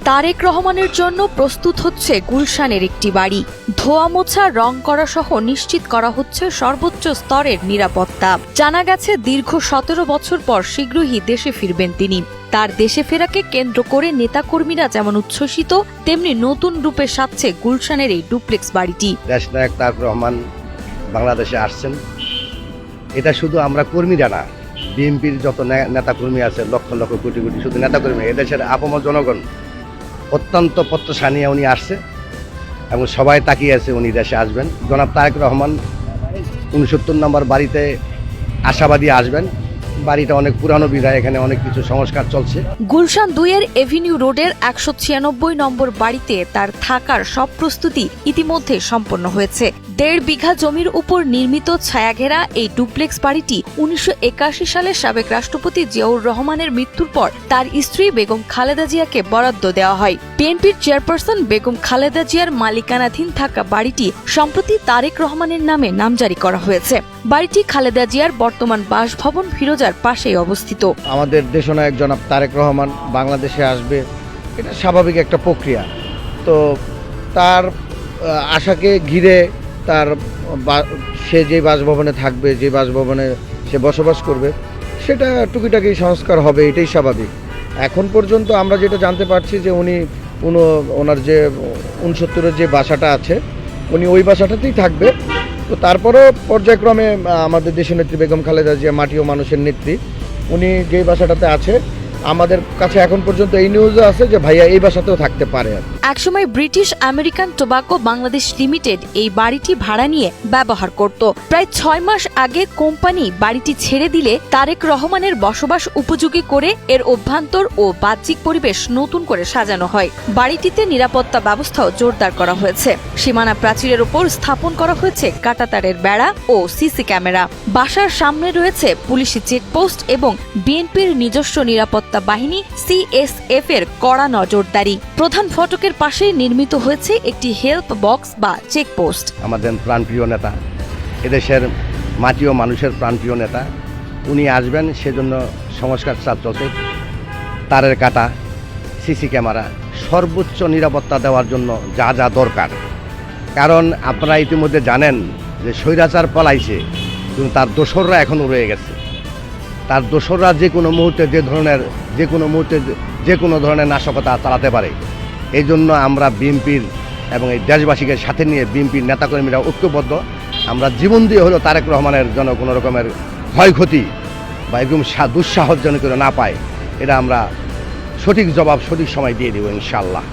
তারেক রহমানের জন্য প্রস্তুত হচ্ছে গুলশানের একটি বাড়ি। ধোয়া মোছা, রং করা সহ নিশ্চিত করা হচ্ছে সর্বোচ্চ স্তরের নিরাপত্তা। জানা গেছে দীর্ঘ 17 বছর পর শীঘ্রই দেশে ফিরবেন তিনি। তার দেশে ফেরাকে কেন্দ্র করে নেতাকর্মীরা যেমন উচ্ছ্বসিত, তেমনি নতুন রূপে সাজছে গুলশানের এই ডুপ্লেক্স বাড়িটি। দেশনায়ক তারেক রহমান বাংলাদেশে আসছেন, এটা শুধু আমরা কর্মীরা না, বিএনপির যত নেতাকর্মী আছে, লক্ষ লক্ষ কোটি কোটি শুধু নেতাকর্মী, এদেশের আপামর জনগণ অত্যন্ত প্রত্যাশা নিয়ে উনি আসছে এবং সবাই তাকিয়ে আছে উনি দেশে আসবেন। জনাব তারেক রহমান 69 নম্বর বাড়িতে আশাবাদী আসবেন। বাড়িটা অনেক পুরানো বিধায় এখানে অনেক কিছু সংস্কার চলছে। গুলশান 2-এর এভিনিউ রোডের 196 নম্বর বাড়িতে তার থাকার সব প্রস্তুতি ইতিমধ্যে সম্পন্ন হয়েছে। 1.5 বিঘা জমির উপর নির্মিত ছায়াঘেরা এই ডুপ্লেক্স বাড়িটি 1981 সালে সাবেক রাষ্ট্রপতি জিয়াউর রহমানের মৃত্যুর পর তার স্ত্রী বেগম খালেদা জিয়াকে বরাদ্দ দেওয়া হয়। বিএনপির চেয়ারপারসন বেগম খালেদা জিয়ার মালিকানাধীন থাকা বাড়িটি সম্প্রতি তারেক রহমানের নামে নামজারি করা হয়েছে। বাড়িটি খালেদা জিয়ার বর্তমান বাসভবন ফিরোজার পাশেই অবস্থিত। আমাদের দেশনায়ক জনাব তারেক রহমান বাংলাদেশে আসবে, এটা স্বাভাবিক একটা প্রক্রিয়া। তো তার আশাকে ঘিরে তার সে যে বাসভবনে থাকবে, যে বাসভবনে সে বসবাস করবে, সেটা টুকিটাকি সংস্কার হবে, এটাই স্বাভাবিক। এখন পর্যন্ত আমরা যেটা জানতে পারছি যে ওনার যে 69-এর যে বাসাটা আছে, উনি ওই বাসাটাতেই থাকবে। তো তারপরেও পর্যায়ক্রমে আমাদের দেশনেত্রী বেগম খালেদা জিয়া, মাটি ও মানুষের নেত্রী, উনি যেই বাসাটাতে আছে, আমাদের কাছে এখন পর্যন্ত এই নিউজও আছে যে ভাইয়া এই বাসাতেও থাকতে পারে। একসময় British American tobacco Bangladesh limited এই বাড়িটি ভাড়া নিয়ে ব্যবহার করত। প্রায় 6 মাস আগে কোম্পানি বাড়িটি ছেড়ে দিলে তারেক রহমানের বসবাস উপযোগী করে এর অভ্যন্তর ও বাহ্যিক পরিবেশ নতুন করে সাজানো হয়। বাড়িটিতে নিরাপত্তা ব্যবস্থাও জোরদার করা হয়েছে। সীমানা প্রাচীরের উপর স্থাপন করা হয়েছে কাঁটাতারের বেড়া ও সিসি ক্যামেরা। বাসার সামনে রয়েছে পুলিশি চেকপোস্ট এবং বিএনপির নিজস্ব নিরাপত্তা বাহিনী CSF এর কড়া নজরদারি। প্রধান ফটকের পাশে নির্মিত হয়েছে একটি হেল্প বক্স বা চেকপোস্ট। আমাদের প্রাণপ্রিয় নেতা, এদেশের মাটি ও মানুষের প্রাণপ্রিয় নেতা, উনি আসবেন, সেজন্য সংস্কার চাপ চলছে। তারের কাটা, সিসি ক্যামেরা, সর্বোচ্চ নিরাপত্তা দেওয়ার জন্য যা যা দরকার। কারণ আপনারা ইতিমধ্যে জানেন যে স্বৈরাচার পলাইছে, কিন্তু তার দোসররা এখনও রয়ে গেছে। তার দোসররা যে কোনো মুহূর্তে যে কোনো ধরনের নাশকতা চালাতে পারে। এই জন্য আমরা বিএনপির এবং এই দেশবাসীকে সাথে নিয়ে বিএনপির নেতাকর্মীরা ঐক্যবদ্ধ। আমরা জীবন দিয়ে হলেও তারেক রহমানের জন্য কোনো রকমের ক্ষয়ক্ষতি বা এরকম দুঃসাহস যেন করে না পায়, এটা আমরা সঠিক জবাব সঠিক সময় দিয়ে দেব ইনশাআল্লাহ।